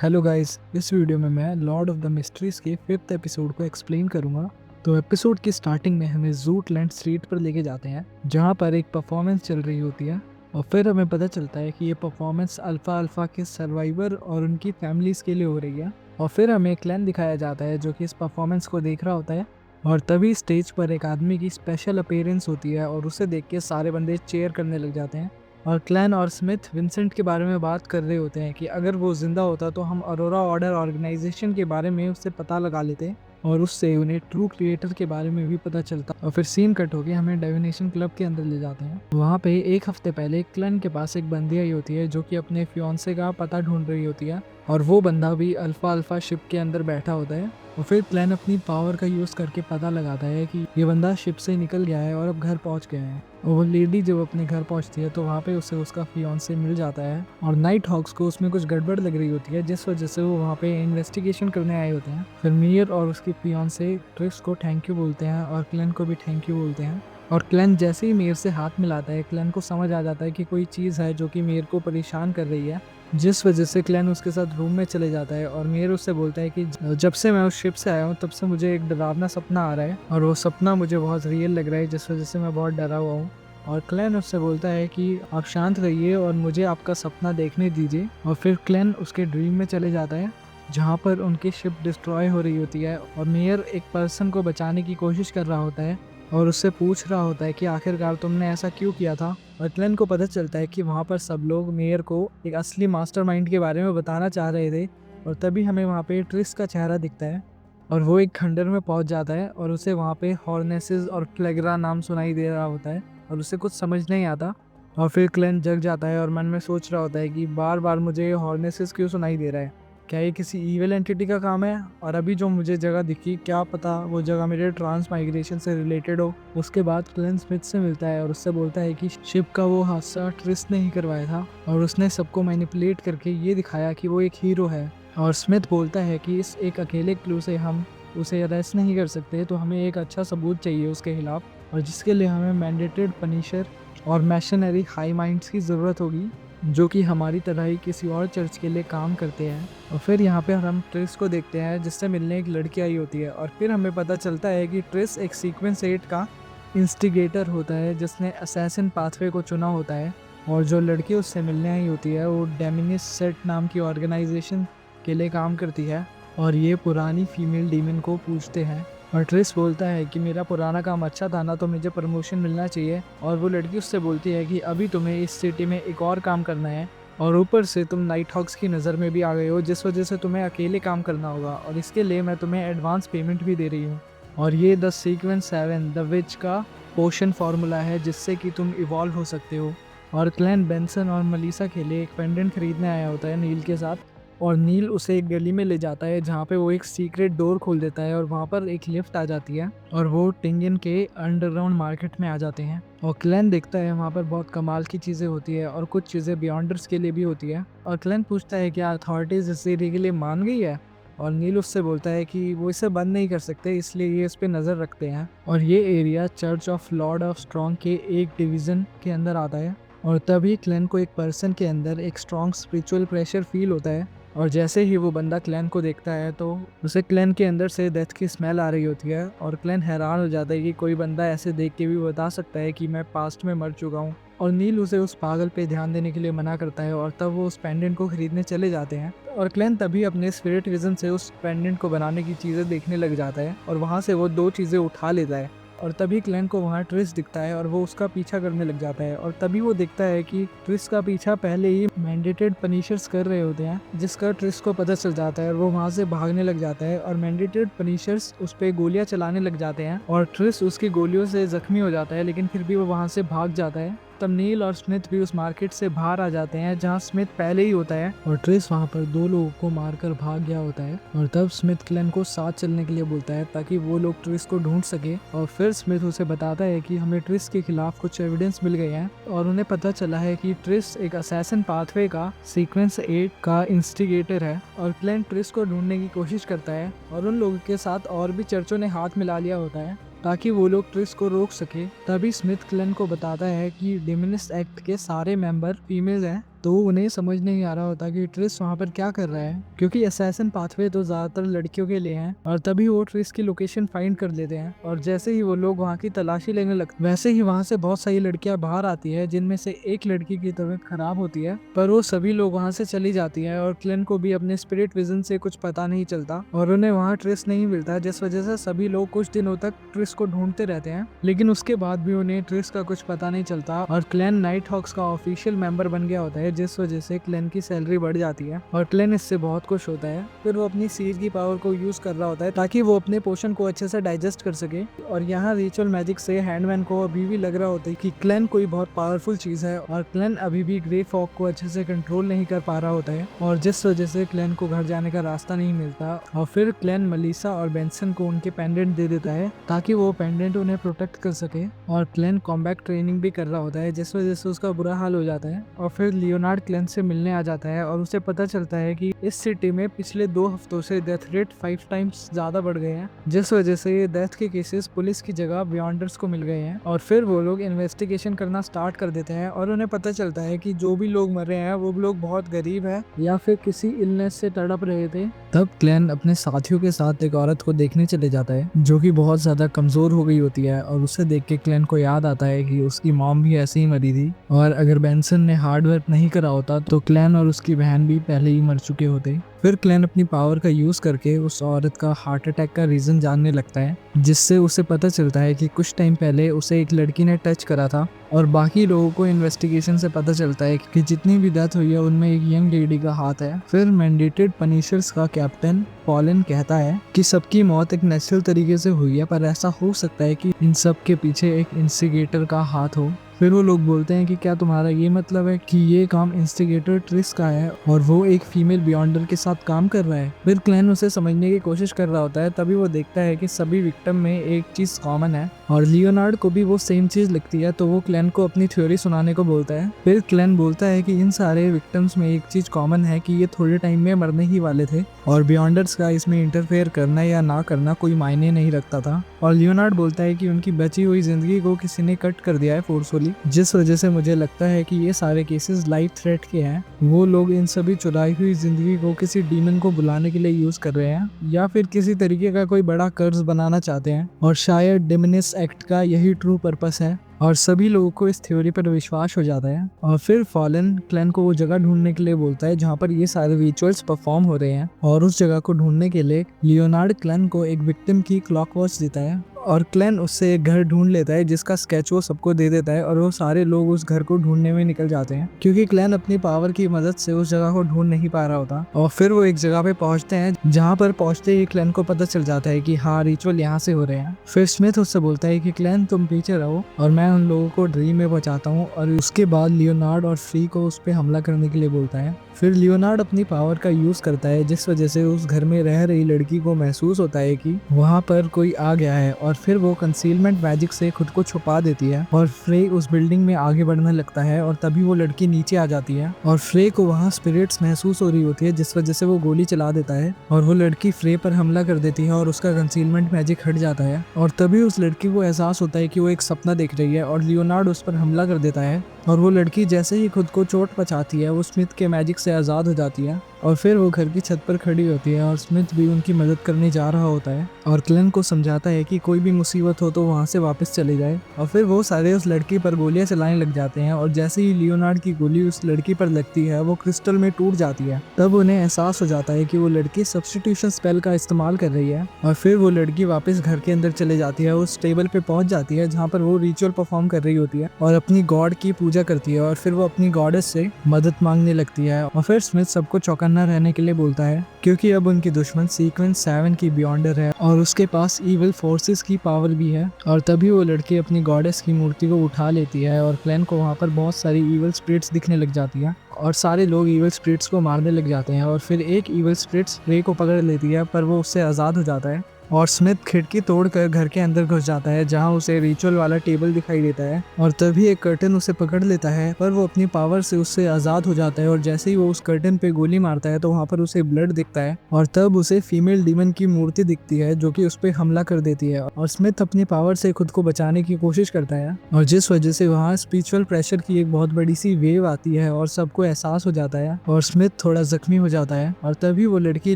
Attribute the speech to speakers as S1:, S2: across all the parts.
S1: Hello guys, इस video में मैं लॉर्ड ऑफ द मिस्ट्रीज के 5th एपिसोड को एक्सप्लेन करूंगा। तो एपिसोड की स्टार्टिंग में हमें ज़ूटलैंड स्ट्रीट पर लेके जाते हैं, जहां पर एक परफॉर्मेंस चल रही होती है। और फिर हमें पता चलता है कि ये परफॉर्मेंस अल्फा अल्फा के सर्वाइवर और उनकी फैमिलीज के लिए हो रही है। और फिर हमें एक क्लैन दिखाया जाता है जो कि इस परफॉर्मेंस को देख रहा होता है। और तभी स्टेज पर एक आदमी की स्पेशल अपीयरेंस होती है और उसे देख के सारे बंदे चेयर करने लग जाते हैं। और क्लैन और स्मिथ विंसेंट के बारे में बात कर रहे होते हैं कि अगर वो जिंदा होता तो हम अरोरा ऑर्डर ऑर्गेनाइजेशन के बारे में उससे पता लगा लेते और उससे उन्हें ट्रू क्रिएटर के बारे में भी पता चलता। और फिर सीन कट होके हमें डाइविनेशन क्लब के अंदर ले जाते हैं। वहाँ पे एक हफ्ते पहले क्लैन के पास एक बंदी आई होती है जो कि अपने फियांसे का पता ढूंढ रही होती है। और वो बंदा भी अल्फा अल्फा शिप के अंदर बैठा होता है। और फिर क्लैन अपनी पावर का यूज करके पता लगाता है कि ये बंदा शिप से निकल गया है और अब घर पहुंच गया है। और वो लेडी जब अपने घर पहुंचती है तो वहाँ पे उसे उसका फियांसे मिल जाता है। और नाइट हॉक्स को उसमें कुछ गड़बड़ लग रही होती है, जिस वजह से वो वहाँ पे इन्वेस्टिगेशन करने आए होते हैं। फिर मियर और उसकी फियांसे ट्रिस को थैंक यू बोलते हैं और क्लैन को भी थैंक यू बोलते हैं। और क्लैन जैसे ही मेयर से हाथ मिलाता है, क्लैन को समझ आ जाता है कि कोई चीज़ है जो कि मेयर को परेशान कर रही है, जिस वजह से क्लैन उसके साथ रूम में चले जाता है। और मेयर उससे बोलता है कि जब से मैं उस शिप से आया हूँ तब से मुझे एक डरावना सपना आ रहा है और वो सपना मुझे बहुत रियल लग रहा है, जिस वजह से मैं बहुत डरा हुआ हूँ। और क्लैन उससे बोलता है कि आप शांत रहिए और मुझे आपका सपना देखने दीजिए। और फिर क्लैन उसके ड्रीम में चले जाता है, जहाँ पर उनकी शिप डिस्ट्रॉय हो रही होती है। और मेयर एक पर्सन को बचाने की कोशिश कर रहा होता है और उससे पूछ रहा होता है कि आखिरकार तुमने ऐसा क्यों किया था। और क्लैन को पता चलता है कि वहाँ पर सब लोग मेयर को एक असली मास्टरमाइंड के बारे में बताना चाह रहे थे। और तभी हमें वहाँ पे ट्रिस का चेहरा दिखता है और वो एक खंडर में पहुँच जाता है और उसे वहाँ पे हॉर्नेसेस और फ्लेगरा नाम सुनाई दे रहा होता है और उसे कुछ समझ नहीं आता। और फिर क्लैन जग जाता है और मन में सोच रहा होता है कि बार बार मुझे हॉर्नेसेस क्यों सुनाई दे रहा है, क्या ये किसी ईविल एंटिटी का काम है। और अभी जो मुझे जगह दिखी, क्या पता वो जगह मेरे ट्रांस माइग्रेशन से रिलेटेड हो। उसके बाद क्लैन स्मिथ से मिलता है और उससे बोलता है कि शिप का वो हादसा ट्रिस ने ही करवाया था और उसने सबको मैनिपुलेट करके ये दिखाया कि वो एक हीरो है। और स्मिथ बोलता है कि इस एक अकेले क्लू से हम उसे अरेस्ट नहीं कर सकते, तो हमें एक अच्छा सबूत चाहिए उसके खिलाफ, और जिसके लिए हमें मैंडेटेड पनिशर और मैशनरी हाई माइंड्स की ज़रूरत होगी, जो कि हमारी तरह ही किसी और चर्च के लिए काम करते हैं। और फिर यहाँ पे हम ट्रिस को देखते हैं, जिससे मिलने एक लड़की आई होती है। और फिर हमें पता चलता है कि ट्रिस एक सीक्वेंस 8 का इंस्टिगेटर होता है, जिसने असैसिन पाथवे को चुना होता है। और जो लड़की उससे मिलने आई होती है वो डेमिनिस सेट नाम की ऑर्गेनाइजेशन के लिए काम करती है। और ये पुरानी फीमेल डीमन को पूछते हैं। और ट्रिस बोलता है कि मेरा पुराना काम अच्छा था ना, तो मुझे प्रमोशन मिलना चाहिए। और वो लड़की उससे बोलती है कि अभी तुम्हें इस सिटी में एक और काम करना है, और ऊपर से तुम नाइट हॉक्स की नज़र में भी आ गए हो, जिस वजह से तुम्हें अकेले काम करना होगा, और इसके लिए मैं तुम्हें एडवांस पेमेंट भी दे रही हूँ। और ये द सीक्वेंस 7 द विच का पोशन फार्मूला है, जिससे कि तुम इवॉल्व हो सकते हो। और क्लैन बेंसन और मलीसा के लिए एक पेंडेंट खरीदने आया होता है नील के साथ। और नील उसे एक गली में ले जाता है, जहाँ पे वो एक सीक्रेट डोर खोल देता है और वहाँ पर एक लिफ्ट आ जाती है और वो टिंगन के अंडरग्राउंड मार्केट में आ जाते हैं। और क्लैन देखता है वहाँ पर बहुत कमाल की चीज़ें होती है और कुछ चीज़ें बियॉन्डर्स के लिए भी होती है। और क्लैन पूछता है कि अथॉरिटीज इस एरिया के लिए मान गई है। और नील उससे बोलता है कि वो इसे बंद नहीं कर सकते, इसलिए ये इस पे नज़र रखते हैं। और ये area church of Lord of strong के एक डिवीज़न के अंदर आता है। और तभी क्लैन को एक पर्सन के अंदर एक स्ट्रॉन्ग स्पिरिचुअल प्रेशर फील होता है। और जैसे ही वो बंदा क्लैन को देखता है तो उसे क्लैन के अंदर से डेथ की स्मेल आ रही होती है। और क्लैन हैरान हो जाता है कि कोई बंदा ऐसे देख के भी बता सकता है कि मैं पास्ट में मर चुका हूँ। और नील उसे उस पागल पे ध्यान देने के लिए मना करता है और तब वो उस पेंडेंट को खरीदने चले जाते हैं। और क्लैन तभी अपने स्पिरिट विजन से उस पेंडेंट को बनाने की चीज़ें देखने लग जाता है और वहाँ से वो दो चीज़ें उठा लेता है। और तभी क्लैन को वहाँ ट्रिस दिखता है और वो उसका पीछा करने लग जाता है। और तभी वो देखता है कि ट्रिस का पीछा पहले ही मैंडेटेड पनिशर्स कर रहे होते हैं, जिसका ट्रिस को पता चल जाता है और वो वहाँ से भागने लग जाता है। और मैंडेटेड पनिशर्स उस पर गोलियां चलाने लग जाते हैं और ट्रिस उसकी गोलियों से जख्मी हो जाता है, लेकिन फिर भी वो वहाँ से भाग जाता है। तब नील और स्मिथ भी उस मार्केट से बाहर आ जाते हैं, जहाँ स्मिथ पहले ही होता है। और ट्रिस वहाँ पर दो लोगों को मारकर भाग गया होता है। और तब स्मिथ क्लैन को साथ चलने के लिए बोलता है ताकि वो लोग ट्रिस को ढूंढ सके। और फिर स्मिथ उसे बताता है कि हमें ट्रिस के खिलाफ कुछ एविडेंस मिल गए हैं और उन्हें पता चला है कि ट्रिस एक असैसिन पाथवे का सीक्वेंस 8 का इंस्टिगेटर है। और क्लैन ट्रिस को ढूंढने की कोशिश करता है और उन लोगों के साथ और भी चर्चों ने हाथ मिला लिया होता है ताकि वो लोग ट्रिस को रोक सके। तभी स्मिथ क्लैन को बताता है कि डिमिनिस्ट एक्ट के सारे मेंबर फीमेल हैं तो उन्हें समझ नहीं आ रहा होता कि ट्रिस वहाँ पर क्या कर रहा है, क्योंकि असैसिन पाथवे तो ज्यादातर लड़कियों के लिए हैं। और तभी वो ट्रिस की लोकेशन फाइंड कर लेते हैं और जैसे ही वो लोग वहाँ की तलाशी लेने लगते वैसे ही वहाँ से बहुत सारी लड़कियां बाहर आती है, जिनमें से एक लड़की की तबीयत खराब होती है, पर वो सभी लोग वहाँ से चली जाती है और क्लेन को भी अपने स्पिरिट विजन से कुछ पता नहीं चलता और उन्हें वहाँ ट्रिस नहीं मिलता, जिस वजह से सभी लोग कुछ दिनों तक ट्रिस को ढूंढते रहते हैं। लेकिन उसके बाद भी उन्हें ट्रिस का कुछ पता नहीं चलता और क्लेन नाइट हॉक्स का ऑफिशियल मेंबर बन गया होता है, जिस वजह से क्लेन की सैलरी बढ़ जाती है और क्लेन इससे बहुत खुश होता है। फिर वो अपनी सीज की पावर को यूज कर रहा होता है ताकि वो अपने पोशन को अच्छे से डाइजेस्ट कर सके। और यहाँ रिचुअल मैजिक से हैंडमैन को अभी भी लग रहा होता है कि क्लेन कोई बहुत पावरफुल चीज है और क्लेन अभी भी ग्रे फॉग को अच्छे से कंट्रोल नहीं कर पा रहा होता है और जिस वजह से क्लेन को घर जाने का रास्ता नहीं मिलता। और फिर क्लेन मलीसा और बेंसन को उनके पेंडेंट दे देता है ताकि वो पेंडेंट उन्हें प्रोटेक्ट कर सके। और क्लेन कॉम्बैट ट्रेनिंग भी कर रहा होता है, जिस वजह से उसका बुरा हाल हो जाता है। और फिर लियोनार्ड क्लेन से मिलने आ जाता है और उसे पता चलता है कि इस सिटी में पिछले 2 हफ्तों से डेथ रेट 5 टाइम्स ज्यादा बढ़ गए हैं, जिस वजह से ये डेथ के केसेस पुलिस की जगह बियॉन्डर्स को मिल गए हैं। और फिर वो लोग इन्वेस्टिगेशन करना स्टार्ट कर देते हैं और उन्हें पता चलता है कि जो भी लोग मर रहे हैं वो लोग बहुत गरीब है या फिर किसी इलनेस से तड़प रहे थे। तब क्लेन अपने साथियों के साथ एक औरत को देखने चले जाता है जो कि बहुत ज्यादा कमजोर हो गई होती है और उसे देख के क्लेन को याद आता है कि उसकी मॉम भी ऐसे ही मरी थी और अगर बेंसन ने हार्ड वर्क नहीं करा होता तो क्लेन और उसकी बहन भी पहले ही मर चुके होते। फिर क्लेन अपनी पावर का यूज करके उस औरत का हार्ट अटैक का रीजन जानने लगता है, जिससे उसे पता चलता है कि कुछ टाइम पहले उसे एक लड़की ने टच करा था। और बाकी लोगों को इन्वेस्टिगेशन से पता चलता है कि जितनी भी डेथ हुई है उनमें एक यंग लेडी का हाथ है। फिर मैंडेटेड पनिशर्स का कैप्टन फॉलन कहता है कि सबकी मौत एक नेचुरल तरीके से हुई है, पर ऐसा हो सकता है कि इन सब के पीछे एक इंस्टिगेटर का हाथ हो। फिर वो लोग बोलते हैं कि क्या तुम्हारा ये मतलब है कि ये काम इंस्टिगेटर ट्रिस का है और वो एक फीमेल बियॉन्डर के साथ काम कर रहा है। फिर क्लेन उसे समझने की कोशिश कर रहा होता है, तभी वो देखता है कि सभी विक्टिम में एक चीज कॉमन है और लियोनार्ड को भी वो सेम चीज लगती है, तो वो क्लेन को अपनी थ्योरी सुनाने को बोलता है। फिर क्लेन बोलता है कि इन सारे विक्टिम्स में एक चीज कॉमन है कि ये थोड़े टाइम में मरने ही वाले थे और बियॉन्डर्स का इसमें इंटरफेयर करना या ना करना कोई मायने नहीं रखता था। और लियोनार्ड बोलता है कि उनकी बची हुई जिंदगी को किसी ने कट कर दिया है फोर्सफुली, जिस वजह से मुझे लगता है कि ये सारे केसेस लाइफ थ्रेट के हैं। वो लोग इन सभी चुराई हुई जिंदगी को किसी डीमन को बुलाने के लिए यूज कर रहे हैं या फिर किसी तरीके का कोई बड़ा कर्ज बनाना चाहते हैं और शायद डिमनिस एक्ट का यही ट्रू पर्पस है। और सभी लोगों को इस थ्योरी पर विश्वास हो जाता है। और फिर फॉलन क्लेन को वो जगह ढूंढने के लिए बोलता है जहाँ पर ये सारे रिचुअल्स परफॉर्म हो रहे हैं और उस जगह को ढूंढने के लिए लियोनार्ड क्लेन को एक विक्टिम की क्लॉक वॉच देता है और क्लेन उससे एक घर ढूंढ लेता है जिसका स्केच वो सबको दे देता है और वो सारे लोग उस घर को ढूंढने में निकल जाते हैं, क्योंकि क्लेन अपनी पावर की मदद से उस जगह को ढूंढ नहीं पा रहा होता। और फिर वो एक जगह पे पहुंचते हैं जहाँ पर पहुंचते ही क्लेन को पता चल जाता है कि हाँ रिचुअल यहाँ से हो रहे हैं। फिर स्मिथ उससे बोलता है कि क्लेन तुम पीछे रहो और मैं उन लोगों को ड्रीम में पहुंचाता हूँ। और उसके बाद लियोनार्ड और फ्री को उस पर हमला करने के लिए बोलता है। फिर लियोनार्ड अपनी पावर का यूज करता है, जिस वजह से उस घर में रह रही लड़की को महसूस होता है कि वहाँ पर कोई आ गया है और फिर वो कंसीलमेंट मैजिक से खुद को छुपा देती है और फ्रे उस बिल्डिंग में आगे बढ़ने लगता है और तभी वो लड़की नीचे आ जाती है और फ्रे को वहाँ स्पिरिट्स महसूस हो रही होती है, जिस वजह से वो गोली चला देता है और वो लड़की फ्रे पर हमला कर देती है और उसका कंसीलमेंट मैजिक हट जाता है। और तभी उस लड़की को एहसास होता है कि वो एक सपना देख रही है और लियोनार्ड उस पर हमला कर देता है और वो लड़की जैसे ही खुद को चोट पहुंचाती है वो स्मिथ के मैजिक से आज़ाद हो जाती है और फिर वो घर की छत पर खड़ी होती है और स्मिथ भी उनकी मदद करने जा रहा होता है और क्लेन को समझाता है कि कोई भी मुसीबत हो तो वहाँ से वापस चले जाए। और फिर वो सारे उस लड़की पर गोलियां चलाने लग जाते हैं और जैसे ही लियोनार्ड की गोली उस लड़की पर लगती है वो क्रिस्टल में टूट जाती है। तब उन्हें एहसास हो जाता है कि वो लड़की सब्स्टिट्यूशन स्पेल का इस्तेमाल कर रही है और फिर वो लड़की वापस घर के अंदर चले जाती है, उस टेबल पे पहुंच जाती है जहाँ पर वो रिचुअल परफॉर्म कर रही होती है और अपनी गॉड की पूजा करती है और फिर वो अपनी गॉडेस से मदद मांगने लगती है। और फिर स्मिथ सबको चौकन्ना रहने के लिए बोलता है क्योंकि अब उनकी दुश्मन सीक्वेंस 7 की बियॉन्डर है और उसके पास इविल फोर्सेस की पावर भी है। और तभी वो लड़की अपनी गॉडेस की मूर्ति को उठा लेती है और क्लेन को वहाँ पर बहुत सारी इविल स्पिरिट्स दिखने लग जाती है और सारे लोग इविल स्पिरिट्स को मारने लग जाते हैं और फिर एक इविल स्पिरिट्स रे को पकड़ लेती है पर वो उससे आज़ाद हो जाता है और स्मिथ खिड़की तोड़कर घर के अंदर घुस जाता है जहाँ उसे रिचुअल वाला टेबल दिखाई देता है और तभी एक कर्टन उसे पकड़ लेता है, पर वो अपनी पावर से उससे आजाद हो जाता है और जैसे ही वो उस कर्टन पे गोली मारता है तो वहाँ पर उसे ब्लड दिखता है और तब उसे फीमेल डीमन की मूर्ति दिखती है जो कि उस पे हमला कर देती है और स्मिथ अपनी पावर से खुद को बचाने की कोशिश करता है और जिस वजह से वहाँ स्पिरिचुअल प्रेशर की एक बहुत बड़ी सी वेव आती है और सबको एहसास हो जाता है और स्मिथ थोड़ा जख्मी हो जाता है और तभी वो लड़की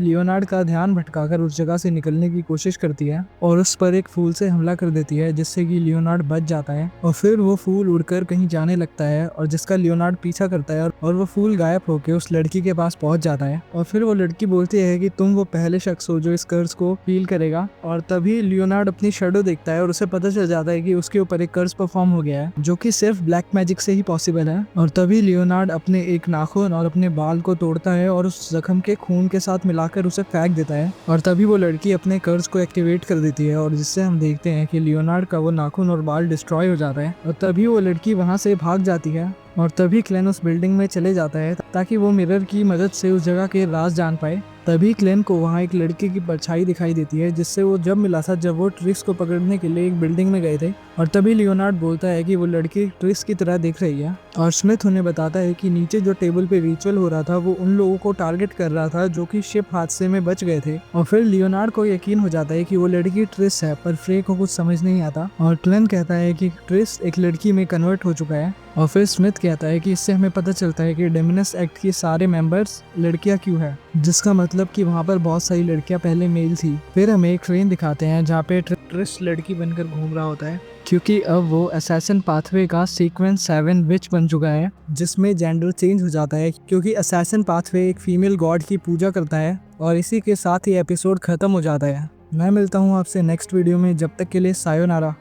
S1: लियोनार्ड का ध्यान भटकाकर उस जगह से निकलने की कोशिश करती है और उस पर एक फूल से हमला कर देती है जिससे कि लियोनार्ड बच जाता है और फिर वो फूल उड़कर कहीं जाने लगता है और जिसका लियोनार्ड पीछा करता है और वो फूल गायब होकर उस लड़की के पास पहुंच जाता है और फिर वो लड़की बोलती है कि तुम वो पहले शख्स हो जो इस कर्ज को फील करेगा और तभी लियोनार्ड अपनी शैडो देखता है और उसे पता चल जाता है कि उसके ऊपर एक कर्ज परफॉर्म हो गया है जो कि सिर्फ ब्लैक मैजिक से ही पॉसिबल है और तभी लियोनार्ड अपने एक नाखून और अपने बाल को तोड़ता है और उस जख्म के खून के साथ मिलाकर उसे फेंक देता है और तभी वो लड़की अपने कर्ज को एक्टिवेट कर देती है और जिससे हम देखते हैं कि लियोनार्ड का वो नाखून और बाल डिस्ट्रॉय हो जाता है और तभी वो लड़की वहां से भाग जाती है और तभी क्लेन उस बिल्डिंग में चले जाता है ताकि वो मिरर की मदद से उस जगह के राज जान पाए। तभी क्लेन को वहाँ एक लड़के की परछाई दिखाई देती है जिससे वो जब मिला था जब वो ट्रिक्स को पकड़ने के लिए एक बिल्डिंग में गए थे और तभी लियोनार्ड बोलता है कि वो लड़की ट्रिक्स की तरह दिख रही है और स्मिथ उन्हें बताता है कि नीचे जो टेबल पे रिचुअल हो रहा था वो उन लोगों को टारगेट कर रहा था जो कि शिप हादसे में बच गए थे और फिर लियोनार्ड को यकीन हो जाता है कि वो लड़की ट्रिस है, पर फ्रे को कुछ समझ नहीं आता और क्लेन कहता है कि ट्रिस एक लड़की में कन्वर्ट हो चुका है और फिर स्मिथ कहता है कि इससे हमें पता चलता है कि डेमिनस एक्ट के सारे मेंबर्स लड़कियां क्यों है, जिसका मतलब कि वहाँ पर बहुत सारी लड़कियां पहले मेल थी। फिर हमें एक ट्रेन दिखाते हैं जहाँ पे ट्रिस लड़की बनकर घूम रहा होता है क्योंकि अब वो असैसिन पाथवे का सीक्वेंस 7 विच बन चुका है जिसमें जेंडर चेंज हो जाता है क्योंकि असैसिन पाथवे एक फीमेल गॉड की पूजा करता है और इसी के साथ ही एपिसोड खत्म हो जाता है। मैं मिलता हूँ आपसे नेक्स्ट वीडियो में, जब तक के लिए सायोनारा।